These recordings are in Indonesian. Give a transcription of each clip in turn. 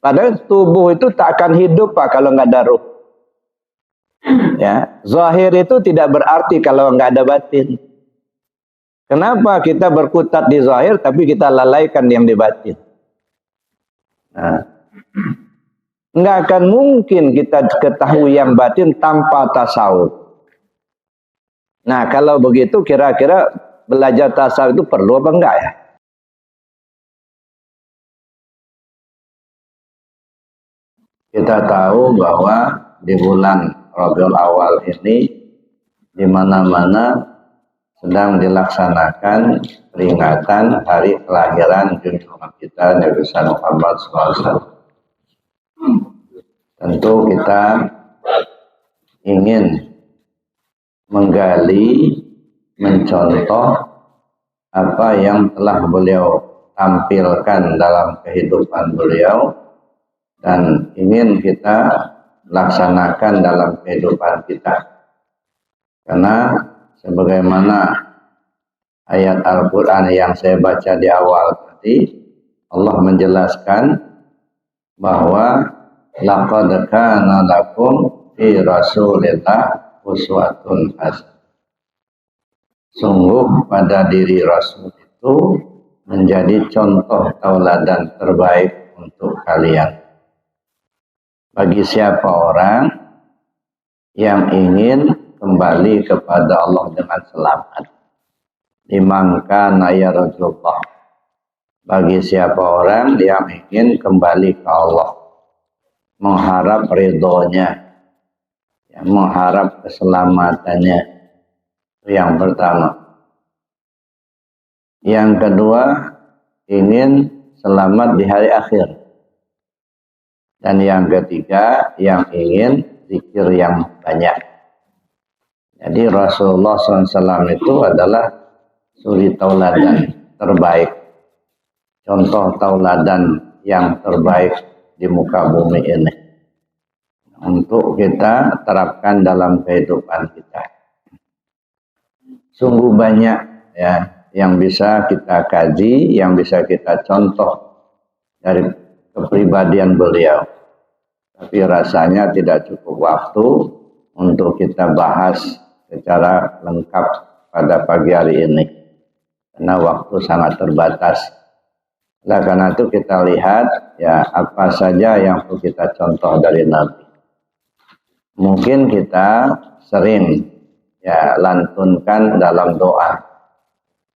Padahal tubuh itu tak akan hidup Pak kalau nggak ada ruh. Ya, zahir itu tidak berarti kalau nggak ada batin. Kenapa kita berkutat di zahir tapi kita lalaikan yang di batin? Nah, nggak akan mungkin kita ketahui yang batin tanpa tasawuf. Nah, kalau begitu kira-kira belajar tasawuf itu perlu apa enggak ya? Kita tahu bahwa di bulan Rabiul Awal ini di mana-mana sedang dilaksanakan peringatan hari kelahiran junjungan kita Nabi Muhammad SAW. Tentu kita ingin menggali, mencontoh apa yang telah beliau tampilkan dalam kehidupan beliau dan ingin kita laksanakan dalam kehidupan kita. Karena sebagaimana ayat Al-Quran yang saya baca di awal tadi, Allah menjelaskan bahwa laqad kana lakum fi Rasulillah uswatun hasanah. Sungguh pada diri Rasul itu menjadi contoh tauladan terbaik untuk kalian. Bagi siapa orang yang ingin kembali kepada Allah dengan selamat. Liman kana yarjullah. Bagi siapa orang yang ingin kembali ke Allah, mengharap ridhonya, ya, mengharap keselamatannya. Itu yang pertama. Yang kedua, ingin selamat di hari akhir. Dan yang ketiga, yang ingin zikir yang banyak. Jadi Rasulullah SAW itu adalah suri tauladan terbaik. Contoh tauladan yang terbaik di muka bumi ini. Untuk kita terapkan dalam kehidupan kita. Sungguh banyak ya yang bisa kita kaji, yang bisa kita contoh dari kepribadian beliau. Tapi rasanya tidak cukup waktu untuk kita bahas secara lengkap pada pagi hari ini. Karena waktu sangat terbatas. Nah, karena itu kita lihat ya apa saja yang perlu kita contoh dari Nabi. Mungkin kita sering ya lantunkan dalam doa.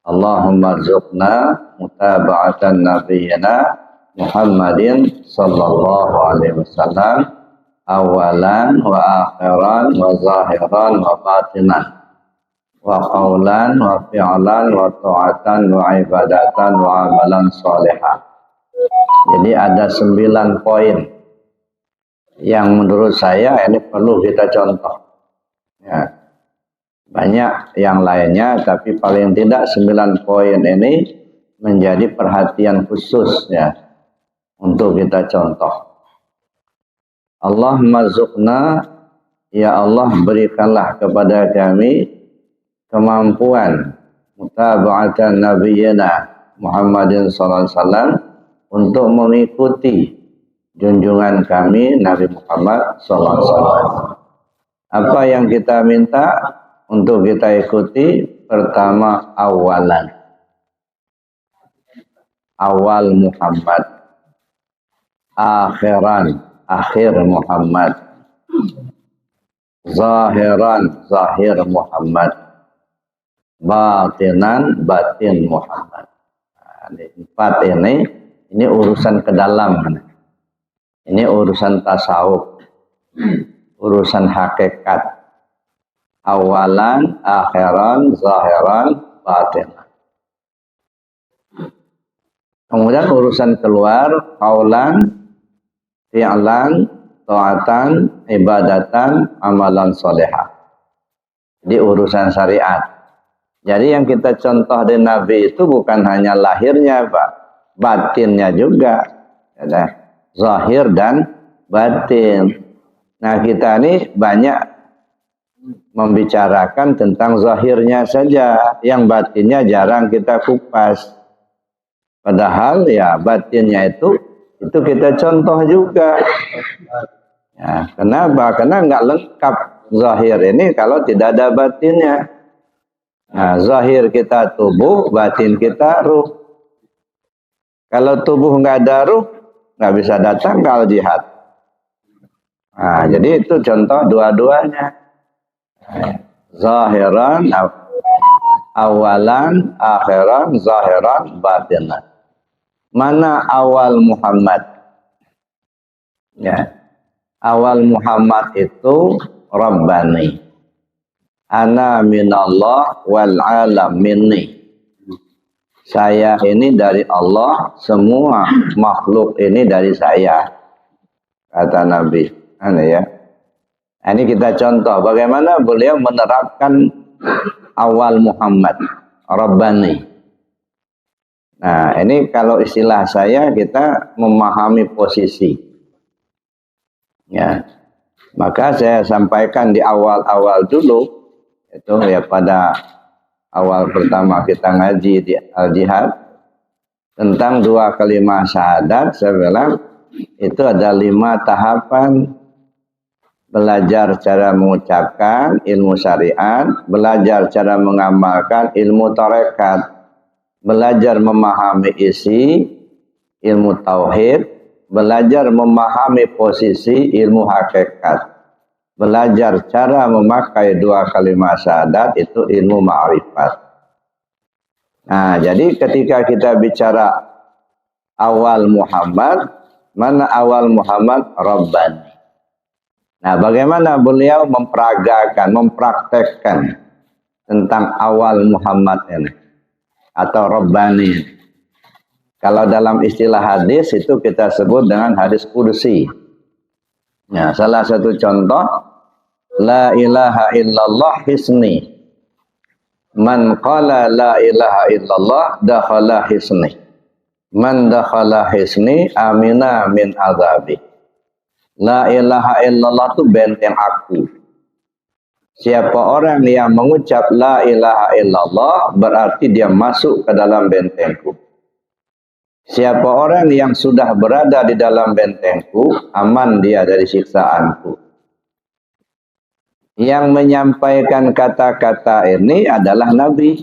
Allahumma rzuqna mutaba'atan nabiyyina Muhammadin sallallahu alaihi wasallam awalan wa akhiran wa zahiran wa batinan wa qawlan wa fi'lan wa ta'atan wa ibadatan wa amalan salihah. Jadi ada 9 poin yang menurut saya ini perlu kita contoh. Ya. Banyak yang lainnya tapi paling tidak 9 poin ini menjadi perhatian khusus ya. Untuk kita contoh. Allah marzuqna, ya Allah berikanlah kepada kami kemampuan mutaba'atan nabiyyina Muhammadin sallallahu alaihi wasallam untuk mengikuti junjungan kami Nabi Muhammad sallallahu alaihi wasallam. Apa yang kita minta untuk kita ikuti? Pertama, awalan. Awal Muhammad. Akhiran, akhir Muhammad. Zahiran, zahir Muhammad. Batinan, batin Muhammad. Nah, 4 ini urusan ke dalam. Ini urusan tasawuf. Urusan hakikat. Awalan, akhiran, zahiran, batinan. Kemudian urusan keluar, kaulan, fi'lan, ta'atan, ibadatan, amalan solehah. Jadi urusan syariat. Jadi yang kita contoh dari Nabi itu bukan hanya lahirnya, Pak, batinnya juga. Ya, zahir dan batin. Nah, kita ini banyak membicarakan tentang zahirnya saja, yang batinnya jarang kita kupas. Padahal ya batinnya itu kita contoh juga. Ya, kenapa? Karena nggak lengkap zahir ini kalau tidak ada batinnya. Nah, zahir kita tubuh, batin kita ruh. Kalau tubuh nggak ada ruh, nggak bisa datang ke al-jihad. Nah, jadi itu contoh dua-duanya. Zahiran, awalan, akhiran, zahiran, batinan. Mana awal Muhammad? Ya, awal Muhammad itu Rabbani. Ana minallah wal alam minni. Saya ini dari Allah, semua makhluk ini dari saya, kata Nabi. Ya. Ini kita contoh bagaimana beliau menerapkan awal Muhammad, Rabbani. Nah, ini kalau istilah saya, kita memahami posisi. Ya. Maka saya sampaikan di awal-awal dulu, itu ya pada awal pertama kita ngaji di al-jihad tentang 2 kalimat syahadat. Saya bilang itu ada 5 tahapan: belajar cara mengucapkan ilmu syariat, belajar cara mengamalkan ilmu tarekat, belajar memahami isi ilmu tauhid, belajar memahami posisi ilmu hakikat, belajar cara memakai 2 kalimat syahadat itu ilmu ma'rifat. Nah, jadi ketika kita bicara awal Muhammad, mana awal Muhammad? Rabbani. Nah, bagaimana beliau mempraktekkan tentang awal Muhammad ini atau Rabbani? Kalau dalam istilah hadis itu kita sebut dengan hadis qudsi. Nah, salah satu contoh, la ilaha illallah hisni. Man qala la ilaha illallah dakhala hisni. Man dakhala hisni amina min azabi. La ilaha illallah itu benteng aku. Siapa orang yang mengucap la ilaha illallah berarti dia masuk ke dalam bentengku. Siapa orang yang sudah berada di dalam bentengku, aman dia dari siksaanku. Yang menyampaikan kata-kata ini adalah Nabi.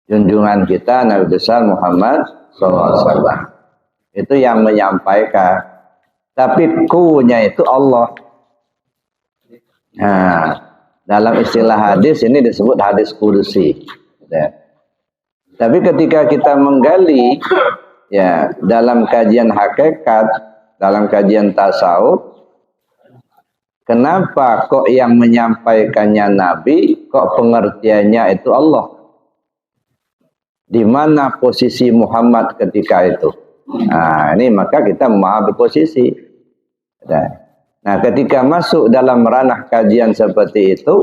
Junjungan kita Nabi besar Muhammad SAW. Itu yang menyampaikan. Tapi ku-nya itu Allah. Nah, dalam istilah hadis ini disebut hadis qudsi. Tapi ketika kita menggali ya dalam kajian hakikat, dalam kajian tasawuf, kenapa kok yang menyampaikannya Nabi, kok pengertiannya itu Allah? Di mana posisi Muhammad ketika itu? Nah, ini maka kita memahami posisi. Nah, ketika masuk dalam ranah kajian seperti itu,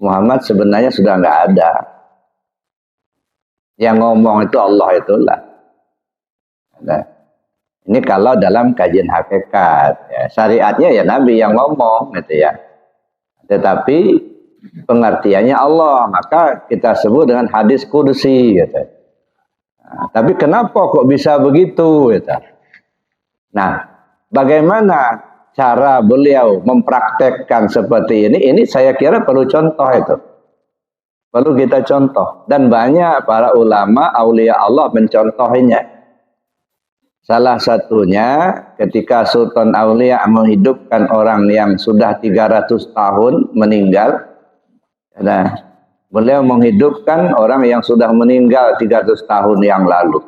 Muhammad sebenarnya sudah nggak ada. Yang ngomong itu Allah itulah. Nah, ini kalau dalam kajian hakikat, ya, syariatnya ya Nabi yang ngomong, gitu ya. Tetapi pengertiannya Allah, maka kita sebut dengan hadis qudsi, gitu. Nah, tapi kenapa kok bisa begitu, gitu? Nah, bagaimana cara beliau mempraktekkan seperti ini? Ini saya kira perlu contoh itu. Perlu kita contoh. Dan banyak para ulama, aulia Allah mencontohinya. Salah satunya ketika Sultan Aulia menghidupkan orang yang sudah 300 tahun meninggal. Nah, beliau menghidupkan orang yang sudah meninggal 300 tahun yang lalu.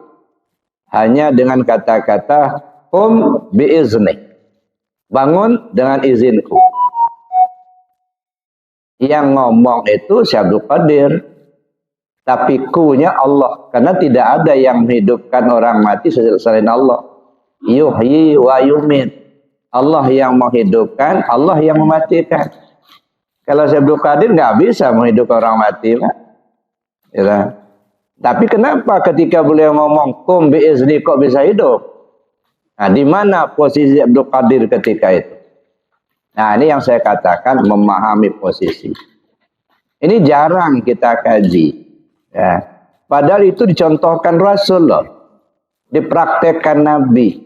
Hanya dengan kata-kata, qum biizni. Bangun dengan izinku. Yang ngomong itu Syekh Abdul Qadir. Tapi ku-nya Allah. Karena tidak ada yang menghidupkan orang mati selain Allah. Yuhyi wa yumit. Allah yang menghidupkan, Allah yang mematikan. Kalau Syekh Abdul Qadir nggak bisa menghidupkan orang mati, Pak. Ya. Tapi kenapa ketika beliau ngomong kum biizni kok bisa hidup? Nah, di mana posisi Abdul Qadir ketika itu? Nah, ini yang saya katakan memahami posisi. Ini jarang kita kaji. Ya. Padahal itu dicontohkan Rasul loh. Dipraktekkan Nabi.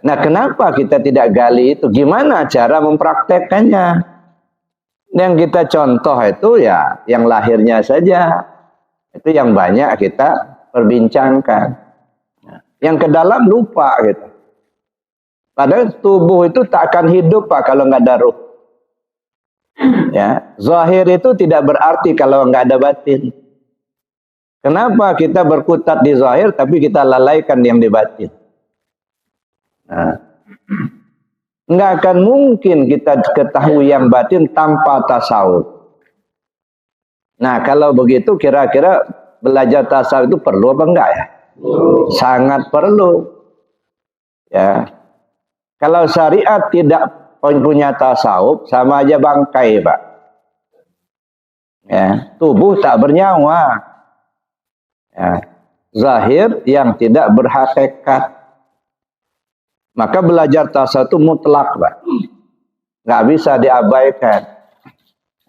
Nah, kenapa kita tidak gali itu? Gimana cara mempraktekkannya? Yang kita contoh itu ya yang lahirnya saja. Itu yang banyak kita perbincangkan. Yang ke dalam lupa gitu. Padahal tubuh itu tak akan hidup Pak kalau nggak ada ruh. Ya, zahir itu tidak berarti kalau nggak ada batin. Kenapa kita berkutat di zahir tapi kita lalaikan yang di batin? Nah, nggak akan mungkin kita ketahui yang batin tanpa tasawuf. Nah, kalau begitu kira-kira belajar tasawuf itu perlu apa enggak ya? Sangat perlu. Ya. Kalau syariat tidak punya tasawuf sama aja bangkai, Pak. Ya, tubuh tak bernyawa. Ya, zahir yang tidak berhakikat. Maka belajar tasawuf itu mutlak, Pak. Nggak bisa diabaikan.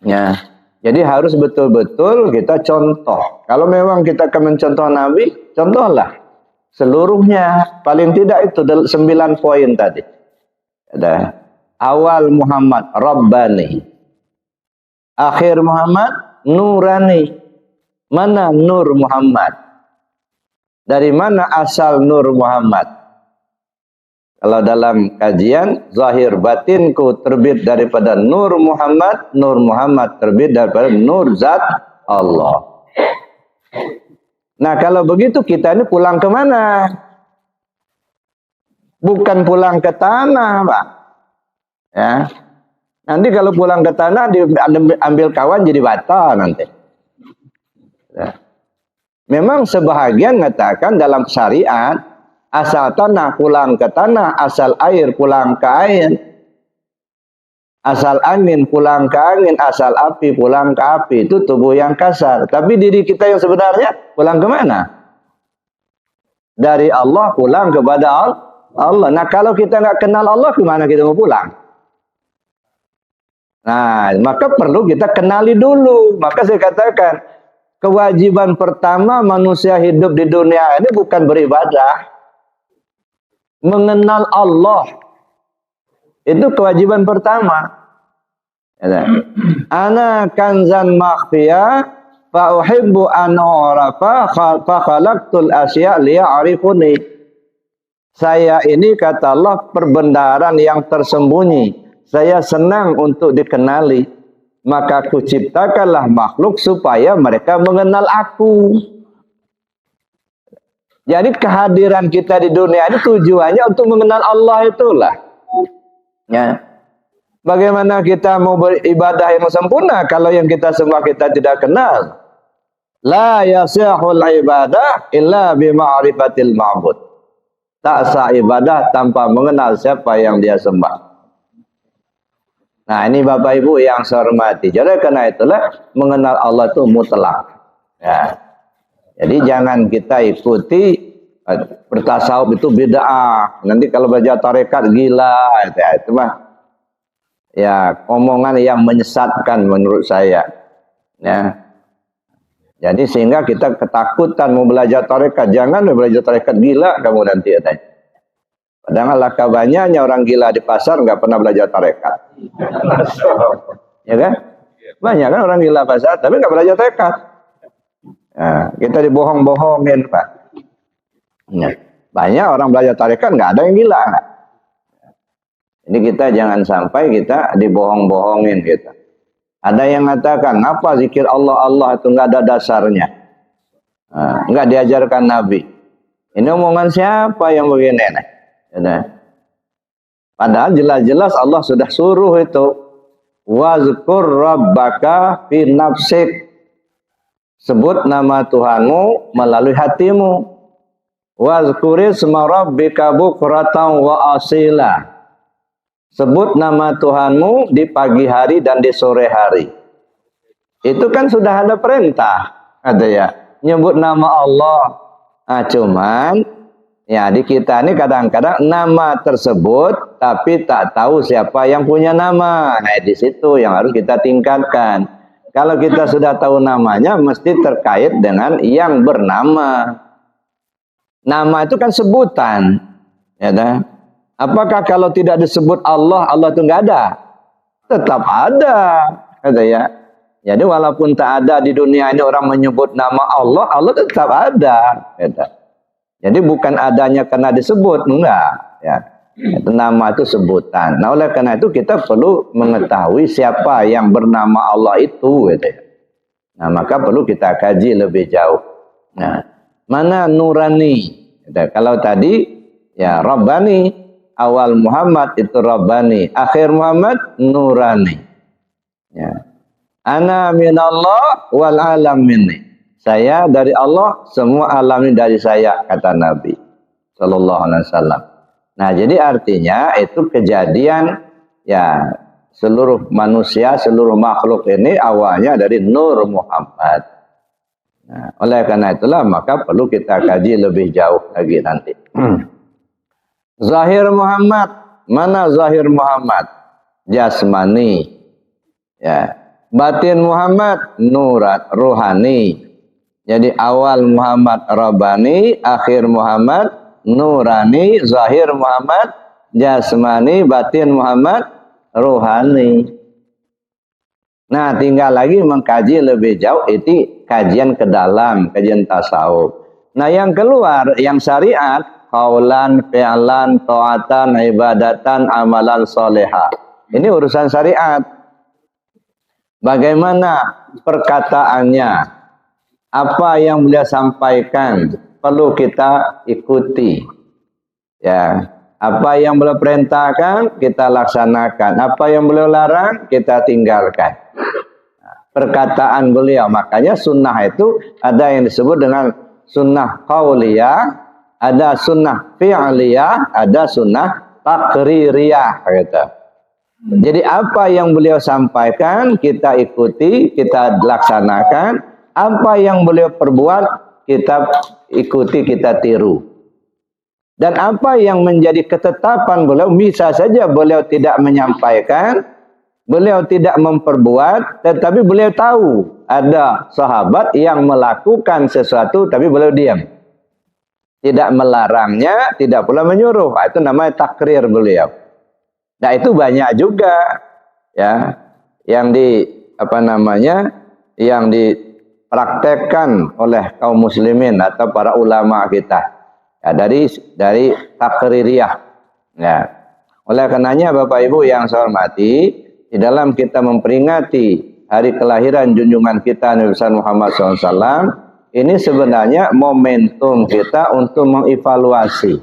Ya. Jadi harus betul-betul kita contoh. Kalau memang kita akan mencontoh Nabi, contohlah seluruhnya. Paling tidak itu 9 poin tadi. Ada awal Muhammad Rabbani, akhir Muhammad Nurani. Mana Nur Muhammad? Dari mana asal Nur Muhammad? Kalau dalam kajian zahir batinku terbit daripada Nur Muhammad terbit daripada Nur Zat Allah. Nah, kalau begitu kita ini pulang ke mana? Bukan pulang ke tanah, Pak. Ya. Nanti kalau pulang ke tanah diambil kawan jadi bata nanti. Ya. Memang sebahagian mengatakan dalam syariat asal tanah pulang ke tanah, asal air pulang ke air, asal angin pulang ke angin, asal api pulang ke api. Itu tubuh yang kasar. Tapi diri kita yang sebenarnya pulang ke mana? Dari Allah pulang kepada Allah. Nah, kalau kita nggak kenal Allah, kemana kita mau pulang? Nah, maka perlu kita kenali dulu. Maka saya katakan, kewajiban pertama manusia hidup di dunia ini bukan beribadah. Mengenal Allah. Itu kewajiban pertama. Ana kanzan makhfiya fa uhibbu an a'rafa fa khalaqtul asya liya'rifuni. Saya ini kata Allah perbendaharaan yang tersembunyi. Saya senang untuk dikenali. Maka aku ciptakanlah makhluk supaya mereka mengenal aku. Jadi kehadiran kita di dunia ini tujuannya untuk mengenal Allah itulah. Ya. Bagaimana kita mau beribadah yang sempurna kalau yang kita sembah kita tidak kenal? La yasihul ibadah illa bima'rifatil ma'bud. Tak sah ibadah tanpa mengenal siapa yang dia sembah. Nah, ini Bapak Ibu yang saya hormati. Jadi karena itulah mengenal Allah itu mutlak. Ya. Jadi jangan kita ikuti bertasawuf itu bid'ah. Nanti kalau belajar tarekat gila, itu mah ya omongan yang menyesatkan menurut saya. Ya. Jadi sehingga kita ketakutan mau belajar tarekat. Jangan belajar tarekat gila kamu nanti ya. Padahal alangkah banyaknya orang gila di pasar nggak pernah belajar tarekat. Ya kan? Banyak kan orang gila pasar tapi nggak belajar tarekat. Nah, kita dibohong-bohongin, Pak. Ya. Banyak orang belajar tarekat nggak ada yang gila. Enggak? Ini kita jangan sampai kita dibohong-bohongin kita. Ada yang mengatakan apa zikir Allah itu nggak ada dasarnya. Nah, nggak diajarkan Nabi. Ini omongan siapa yang begini nih? Ya. Padahal jelas-jelas Allah sudah suruh itu. Wazkur rabbaka fi nafsik. Sebut nama Tuhanmu melalui hatimu. Wazkurisma rabbika bukratan wa asila. Sebut nama Tuhanmu di pagi hari dan di sore hari. Itu kan sudah ada perintah. Ada ya. Nyebut nama Allah. Nah, cuman Ya, di kita ini kadang-kadang nama tersebut tapi tak tahu siapa yang punya nama. Nah, di situ yang harus kita tingkatkan. Kalau kita sudah tahu namanya, mesti terkait dengan yang bernama. Nama itu kan sebutan. Ya, kan? Apakah kalau tidak disebut Allah, Allah itu nggak ada? Tetap ada. Kata ya. Jadi walaupun tak ada di dunia ini orang menyebut nama Allah, Allah tetap ada. Kata. Jadi bukan adanya karena disebut, enggak. Ya. Itu nama itu sebutan. Nah, oleh karena itu kita perlu mengetahui siapa yang bernama Allah itu. Gitu ya. Nah, maka perlu kita kaji lebih jauh. Nah, mana Nurani? Gitu. Kalau tadi ya Rabbani, awal Muhammad itu Rabbani, akhir Muhammad Nurani. Ya. Ana minallah wal alam minni. Saya dari Allah, semua alam ini dari saya, kata Nabi Sallallahu Alaihi Wasallam. Nah, jadi artinya itu kejadian ya seluruh manusia, seluruh makhluk ini awalnya dari Nur Muhammad. Nah, oleh karena itulah maka perlu kita kaji lebih jauh lagi nanti. Zahir Muhammad, mana Zahir Muhammad? Jasmani. Ya. Batin Muhammad, nurat, ruhani. Jadi awal Muhammad Rabbani, akhir Muhammad Nurani, zahir Muhammad Jasmani, batin Muhammad Ruhani. Nah, tinggal lagi mengkaji lebih jauh, itu kajian ke dalam, kajian tasawuf. Nah, yang keluar, yang syariat, qaulan, fi'lan, ta'atan, ibadatan, amalan solehah. Ini urusan syariat. Bagaimana perkataannya? Apa yang beliau sampaikan perlu kita ikuti. Ya, apa yang beliau perintahkan kita laksanakan, apa yang beliau larang kita tinggalkan. Perkataan beliau, makanya sunnah itu ada yang disebut dengan sunnah qauliyah, ada sunnah fi'liyah, ada sunnah takririyah gitu. Jadi apa yang beliau sampaikan kita ikuti, kita laksanakan. Apa yang beliau perbuat kita ikuti, kita tiru. Dan apa yang menjadi ketetapan beliau, bisa saja beliau tidak menyampaikan, beliau tidak memperbuat, tetapi beliau tahu ada sahabat yang melakukan sesuatu tapi beliau diam. Tidak melarangnya, tidak pula menyuruh. Itu namanya takrir beliau. Nah, itu banyak juga ya yang yang dipraktekkan oleh kaum muslimin atau para ulama kita ya, dari takririyah ya. Oleh karenanya Bapak Ibu yang saya hormati, di dalam kita memperingati hari kelahiran junjungan kita Nabi Muhammad SAW, ini sebenarnya momentum kita untuk mengevaluasi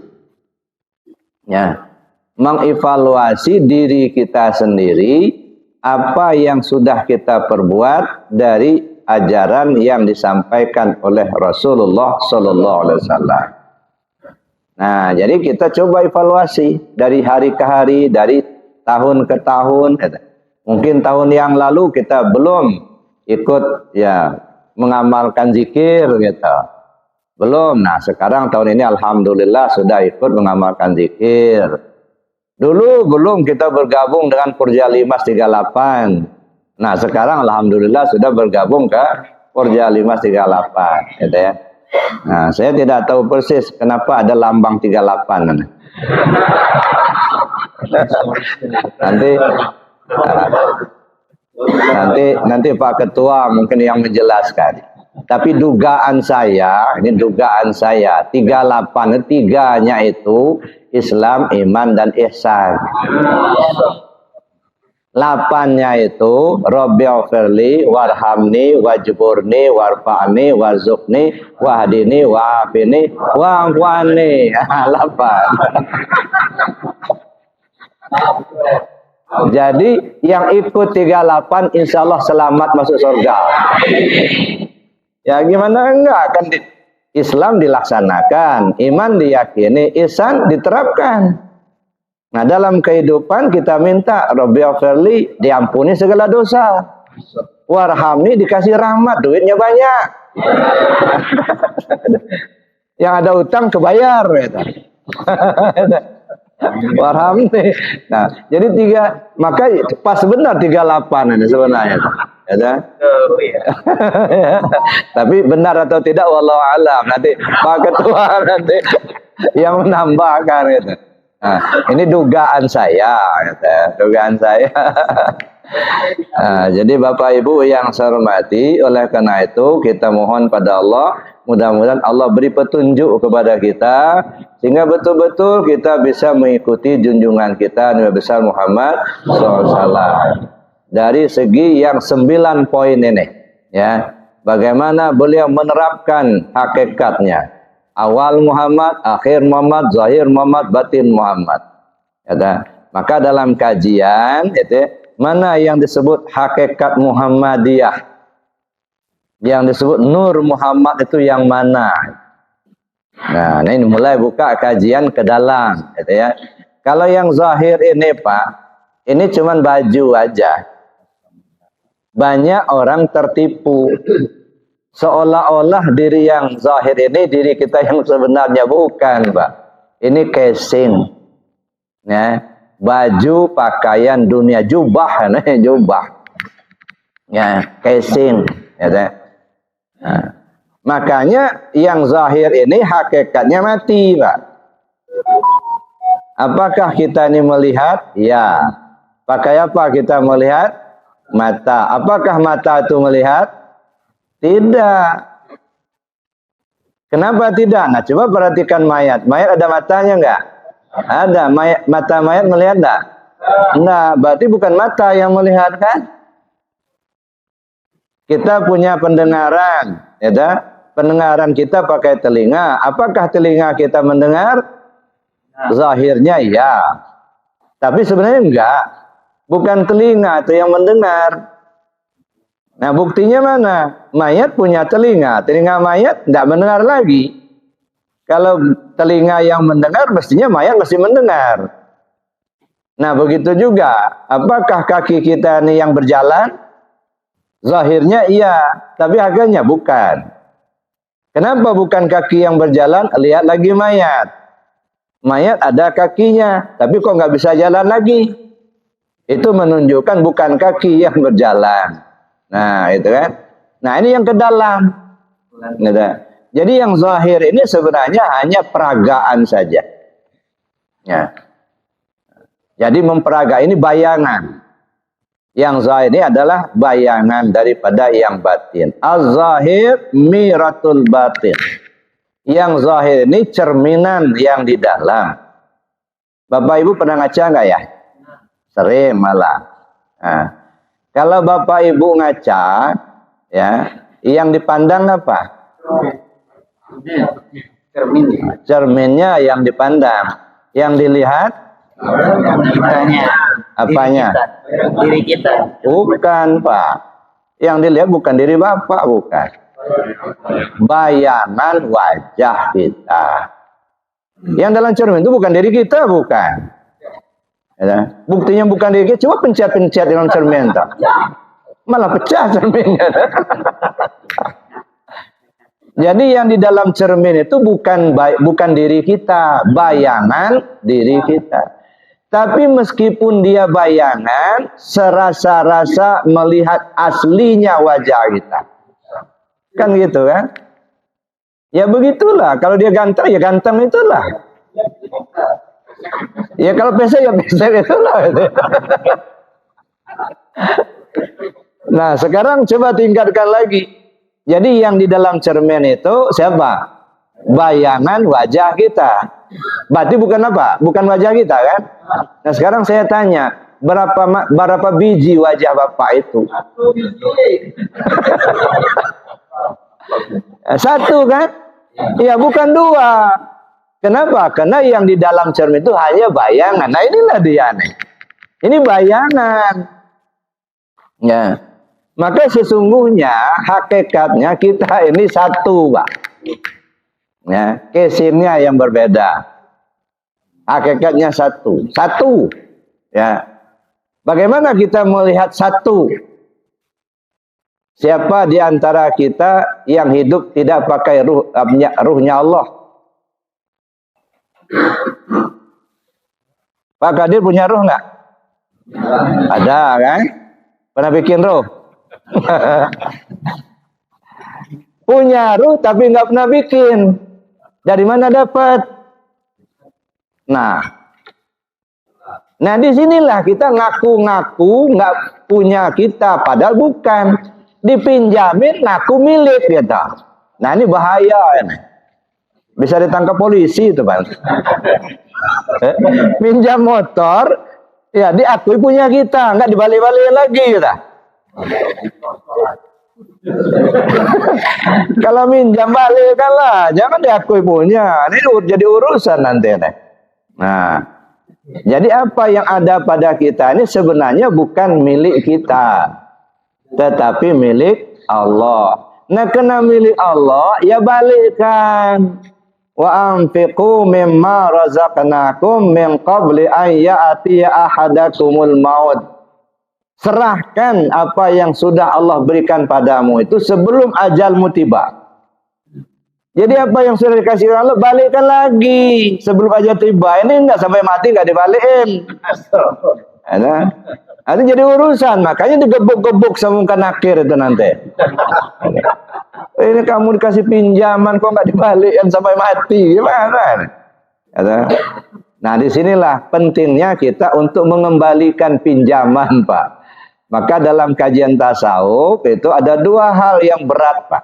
ya, mengevaluasi diri kita sendiri, apa yang sudah kita perbuat dari ajaran yang disampaikan oleh Rasulullah Sallallahu Alaihi Wasallam. Nah, jadi kita coba evaluasi dari hari ke hari, dari tahun ke tahun. Mungkin tahun yang lalu kita belum ikut ya mengamalkan zikir gitu, belum. Nah, sekarang tahun ini alhamdulillah sudah ikut mengamalkan zikir. Dulu belum kita bergabung dengan Purja Limas 38. Nah, sekarang alhamdulillah sudah bergabung ke Purja Limas 38, gitu ya. Nah, saya tidak tahu persis kenapa ada lambang 38. Nanti Pak Ketua mungkin yang menjelaskan. Tapi dugaan saya, 38, tiganya itu Islam, iman, dan ihsan. 8-nya itu Rabbighfirli warhamni wajburni warfa'ni warzuqni wahdini wa'afini wa'afwani. 8. Jadi yang ikut 38 insya Allah selamat masuk surga. Ya gimana enggak, kan Islam dilaksanakan, iman diyakini, ihsan diterapkan. Nah, dalam kehidupan kita minta Rabbighfirli, diampuni segala dosa. Warhamni, dikasih rahmat, duitnya banyak. Yang ada utang kebayar gitu. Warham nih. Nah, jadi maka pas benar 38 ini sebenarnya. Ya, tapi benar atau tidak wallahu alam, nanti Pak Ketua nanti yang menambahkan gitu. Nah, ini dugaan saya gitu. Dugaan saya. Nah, jadi Bapak Ibu yang saya hormati, oleh karena itu kita mohon pada Allah, mudah-mudahan Allah beri petunjuk kepada kita sehingga betul-betul kita bisa mengikuti junjungan kita Nabi besar Muhammad SAW. Dari segi yang 9 poin ini, ya, bagaimana beliau menerapkan hakikatnya, awal Muhammad, akhir Muhammad, zahir Muhammad, batin Muhammad. Ya, maka dalam kajian itu mana yang disebut hakikat Muhammadiyah, yang disebut Nur Muhammad itu yang mana? Nah, ini mulai buka kajian ke dalam, gitu ya. Kalau yang zahir ini Pak, ini cuman baju aja. Banyak orang tertipu, seolah-olah diri yang zahir ini diri kita yang sebenarnya, bukan Pak. Ini casing, ya, baju pakaian dunia, jubah, nih jubah, ya, casing, ya. Nah, makanya yang zahir ini hakikatnya mati, Pak. Apakah kita ini melihat? Ya. Pakai apa kita melihat? Mata. Apakah mata itu melihat? Tidak. Kenapa tidak? Nah, coba perhatikan mayat. Mayat ada matanya enggak? Ada. Mata mayat melihat enggak? Enggak. Berarti bukan mata yang melihat, kan? Kita punya pendengaran, ya. Pendengaran kita pakai telinga. Apakah telinga kita mendengar? Zahirnya ya. Tapi sebenarnya enggak. Bukan telinga itu yang mendengar. Nah, buktinya mana? Mayat punya telinga. Telinga mayat tidak mendengar lagi. Kalau telinga yang mendengar, mestinya mayat mesti mendengar. Nah, begitu juga. Apakah kaki kita ini yang berjalan? Zahirnya iya, tapi hakikatnya bukan. Kenapa bukan kaki yang berjalan? Lihat lagi mayat. Mayat ada kakinya, tapi kok nggak bisa jalan lagi? Itu menunjukkan bukan kaki yang berjalan. Nah, itu kan. Nah, ini yang ke dalam. Gitu. Jadi yang zahir ini sebenarnya hanya peragaan saja. Ya. Jadi memperaga ini bayangan. Yang zahir ini adalah bayangan daripada yang batin. Az-zahir miratul batin. Yang zahir ini cerminan yang di dalam. Bapak Ibu pernah ngaca nggak ya? Sering malah. Nah, kalau Bapak Ibu ngaca, ya, yang dipandang apa? Cerminnya yang dipandang. Yang dilihat? Kitanya. Apanya? Diri kita. Bukan, Pak. Yang dilihat bukan diri Bapak, bukan. Bayangan wajah kita. Yang dalam cermin itu bukan diri kita, bukan. Ya, buktinya bukan diri kita. Coba pencet-pencet dalam cermin, tak? Malah pecah cerminnya. Jadi yang di dalam cermin itu bukan diri kita, bayangan diri kita. Tapi meskipun dia bayangan, serasa-rasa melihat aslinya wajah kita. Kan gitu kan? Ya begitulah. Kalau dia ganteng, ya ganteng itulah. Ya kalau pesek, ya pesek itulah. Nah, sekarang coba tingkatkan lagi. Jadi yang di dalam cermin itu siapa? Bayangan wajah kita. Berarti bukan apa? Bukan wajah kita, kan? Nah, sekarang saya tanya, berapa biji wajah Bapak itu? Satu, kan? Ya, bukan dua. Kenapa? Karena yang di dalam cermin itu hanya bayangan. Nah, inilah dia nih. Ini bayangan. Ya. Maka sesungguhnya hakikatnya kita ini satu, Pak. Ya, kesimnya yang berbeda. Hakikatnya satu. Satu. Ya. Bagaimana kita melihat satu? Siapa di antara kita yang hidup tidak pakai ruhnya Allah? Pak Kadir punya ruh nggak? Ada kan? Pernah bikin ruh? Punya ruh tapi nggak pernah bikin. Dari mana dapat? Nah disinilah kita ngaku-ngaku nggak punya kita, padahal bukan. Dipinjamin ngaku milik kita. Nah ini bahaya ini. Bisa ditangkap polisi itu Bang. Pinjam motor, ya diakui punya kita, nggak dibalik-balik lagi kita. Kalau minjam balikan lah, jangan diakui punya. Ini jadi urusan nanti. Nah, jadi apa yang ada pada kita ini sebenarnya bukan milik kita, tetapi milik Allah. Nah, kena milik Allah, ya balikkan. Wa anfiqu mimma razaqnakum min qabli an ya'tiya ahadakumul maut. Serahkan apa yang sudah Allah berikan padamu itu sebelum ajalmu tiba. Jadi apa yang sudah dikasih Allah balikkan lagi sebelum ajal tiba. Ini enggak sampai mati enggak dibalikin. Nanti jadi urusan, makanya digebuk-gebuk sama muka nakir itu nanti. Ini kamu dikasih pinjaman kok nggak dibalikin sampai mati, gimana? Nah disinilah pentingnya kita untuk mengembalikan pinjaman Pak. Maka dalam kajian tasawuf itu ada dua hal yang berat Pak.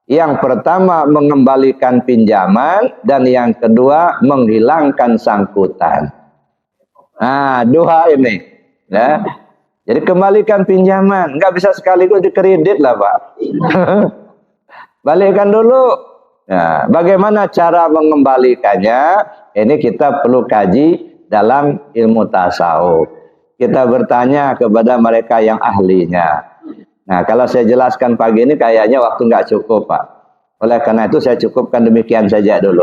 Yang pertama mengembalikan pinjaman dan yang kedua menghilangkan sangkutan. Nah dua ini, ya. Jadi kembalikan pinjaman, nggak bisa sekaligus dikredit lah Pak. Balikkan dulu. Nah, bagaimana cara mengembalikannya? Ini kita perlu kaji dalam ilmu tasawuf. Kita bertanya kepada mereka yang ahlinya. Nah, kalau saya jelaskan pagi ini kayaknya waktu nggak cukup Pak. Oleh karena itu saya cukupkan demikian saja dulu.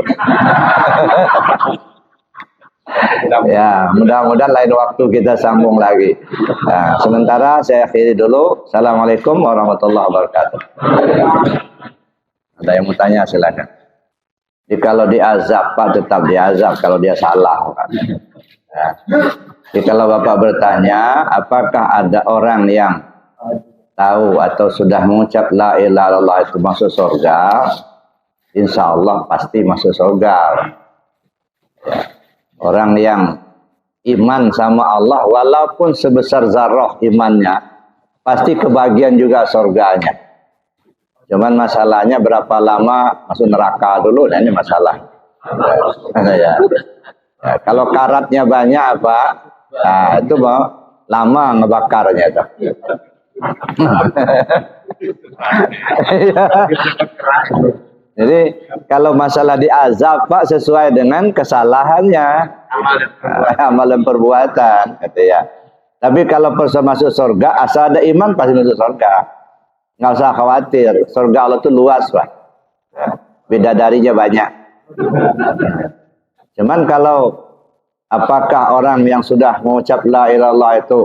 Ya, mudah-mudahan lain waktu kita sambung lagi. Nah, sementara saya akhiri dulu. Assalamualaikum warahmatullahi wabarakatuh. Ada yang mau tanya silakan. Jadi kalau diazab Pak tetap diazab kalau dia salah Pak. Ya. Jadi kalau Bapak bertanya apakah ada orang yang tahu atau sudah mengucap la ilaha illallah itu masuk surga, insya Allah pasti masuk surga. Ya. Orang yang iman sama Allah walaupun sebesar zarrah imannya pasti kebagian juga surganya. Cuman masalahnya berapa lama masuk neraka dulu, nah ini masalah. Ya. Ya, kalau karatnya banyak apa? Nah, itu mau lama ngebakarnya itu. Jadi kalau masalah diazab Pak sesuai dengan kesalahannya, amalan perbuatan, gitu ya. Tapi kalau masuk surga, asal ada iman pasti masuk surga. Nggak usah khawatir, surga Allah itu luas Pak. Bidadarinya banyak. Cuman kalau apakah orang yang sudah mengucap la ilaha illallah itu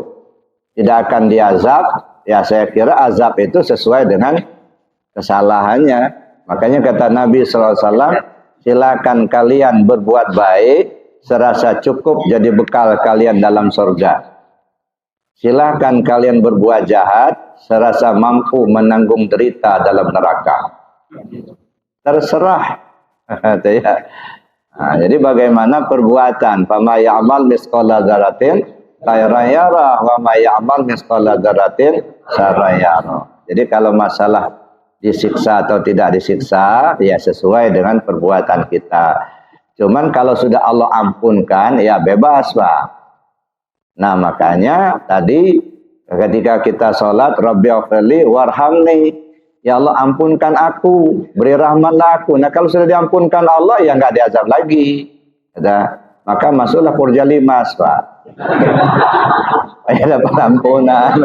tidak akan diazab? Ya saya kira azab itu sesuai dengan kesalahannya. Makanya kata Nabi SAW, silakan kalian berbuat baik, serasa cukup jadi bekal kalian dalam surga. Silakan kalian berbuat jahat, serasa mampu menanggung derita dalam neraka. Terserah. Nah, jadi bagaimana perbuatan? Fama ya'mal misqala dzarratin khairan yarah wa ma ya'mal misqala dzarratin syarran yarah. Jadi kalau masalah disiksa atau tidak disiksa, ya sesuai dengan perbuatan kita. Cuman kalau sudah Allah ampunkan, ya bebas Pak. Nah makanya tadi ketika kita sholat, Rabbighfirli warhamni, ya Allah ampunkan aku, beri rahmatlah aku. Nah kalau sudah diampunkan Allah, ya nggak diazab lagi. Maka masuklah purjalimas Pak. Ya dapat ampunan.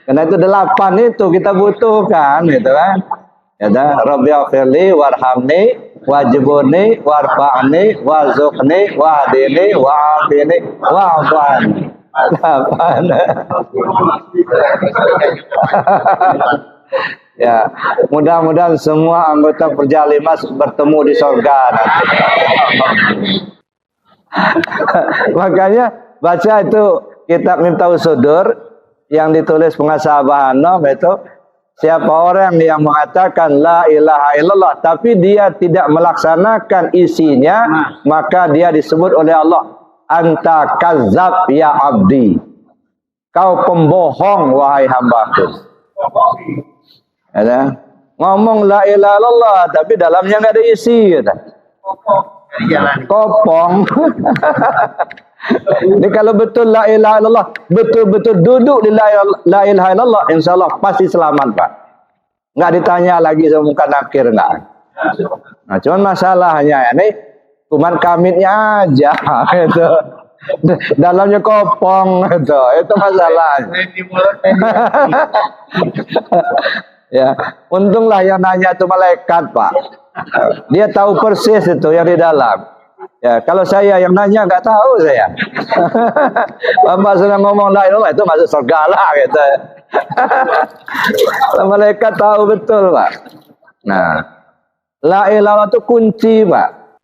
Karena itu 8 itu kita butuhkan gitu kan. Ya dah Rabbighfirli warhamni wajibuni warfa'ni warzuqni wahdini wa'afini wa'afani. 8. Ya, mudah-mudahan semua anggota Perjalimas bertemu di surga nanti. Makanya baca itu kitab Miftahus Sudur yang ditulis pengasah Abah Hanom itu, siapa orang yang mengatakan la ilaha illallah tapi dia tidak melaksanakan isinya, maka dia disebut oleh Allah anta kazzab ya abdi, kau pembohong wahai hambaku. Ada ngomong la ilaha illallah tapi dalamnya nggak ada isi, gitu. Kopong. Ini kalau betul la ilaha illallah, betul-betul duduk di la ilaha illallah, insyaallah pasti selamat, Pak. Nggak ditanya lagi sama muka nakir, nggak. Nah, cuman masalahnya ini cuman kamitnya aja gitu. Dalamnya kopong gitu. Itu masalahnya. Ya, untunglah yang nanya itu malaikat, Pak. Dia tahu persis itu yang di dalam. Ya, kalau saya yang nanya nggak tahu saya. Bapak sudah ngomong la ilaha itu masuk surga lah gitu. Malaikat tahu betul, Pak. Nah, la ilaha itu kunci, Pak.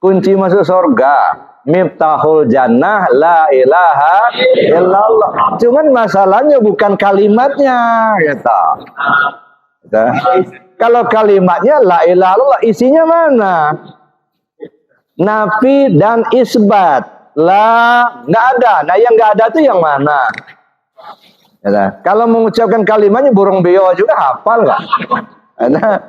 Kunci masuk surga. Miftahul jannah la ilaha illallah. Cuman masalahnya bukan kalimatnya, gitu. Kalau kalimatnya la ilaha illallah, isinya mana? Nafi dan isbat. La nggak ada. Nah yang nggak ada itu yang mana? Ya, kalau mengucapkan kalimatnya burung beo juga hafal nggak? Nah,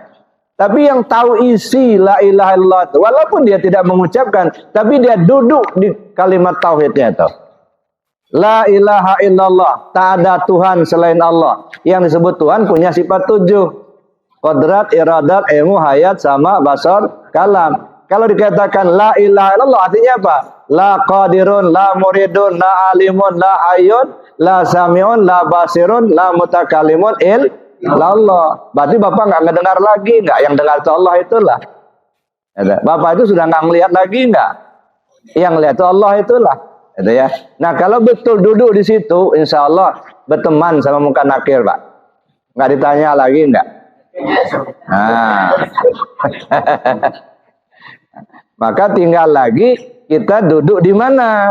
tapi yang tahu isi la ilaha illallah itu, walaupun dia tidak mengucapkan, tapi dia duduk di kalimat tauhidnya itu. La ilaha illallah, tak ada Tuhan selain Allah. Yang disebut Tuhan punya sifat 7. Qadrat, iradat, ilmu, hayat, sama, basar, kalam. Kalau dikatakan la ilaha illallah artinya apa? La qadirun, la muridun, la alimun, la hayyun, la sami'un, la basirun, la mutakalimun illallah. Berarti Bapak nggak ngedengar lagi, nggak? Yang dengar itu Allah itulah. Bapak itu sudah nggak melihat lagi, nggak? Yang lihat itu Allah itulah. Gitu ya. Nah kalau betul duduk di situ, insya Allah berteman sama muka nakir, Pak. Nggak ditanya lagi, nggak? Nah. Maka tinggal lagi kita duduk di mana?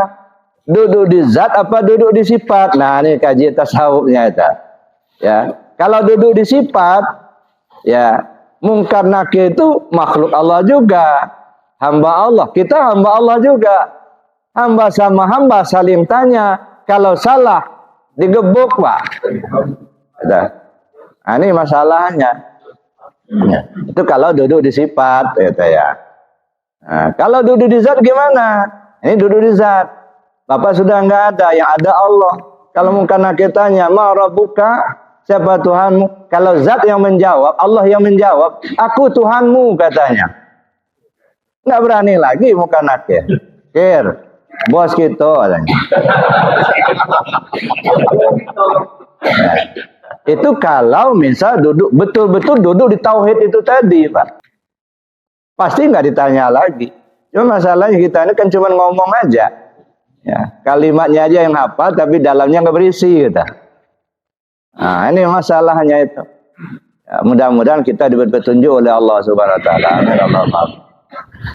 Duduk di zat apa duduk di sifat? Nah, ini kaji tasawufnya itu. Ya, kalau duduk di sifat, ya mungkar nakir itu makhluk Allah juga, hamba Allah. Kita hamba Allah juga. Hamba sama hamba saling tanya. Kalau salah digebuk, Pak. Nah, ini masalahnya. Ya, itu kalau duduk di sifat, gitu ya. Nah, kalau duduk di zat gimana? Ini duduk di zat. Bapak sudah nggak ada, yang ada Allah. Kalau mungkin kita tanya, ma rabbuka, siapa Tuhanmu? Kalau zat yang menjawab, Allah yang menjawab, aku Tuhanmu katanya. Nggak berani lagi muka nakir. Kir, bos kita katanya. Nah, itu kalau misal duduk betul-betul duduk di tauhid itu tadi, Pak. Pasti nggak ditanya lagi. Cuma masalahnya kita ini kan cuma ngomong aja. Ya, kalimatnya aja yang hafal tapi dalamnya nggak berisi gitu. Nah, ini masalahnya itu. Ya, mudah-mudahan kita diberi petunjuk oleh Allah Subhanahu wa taala. Amin.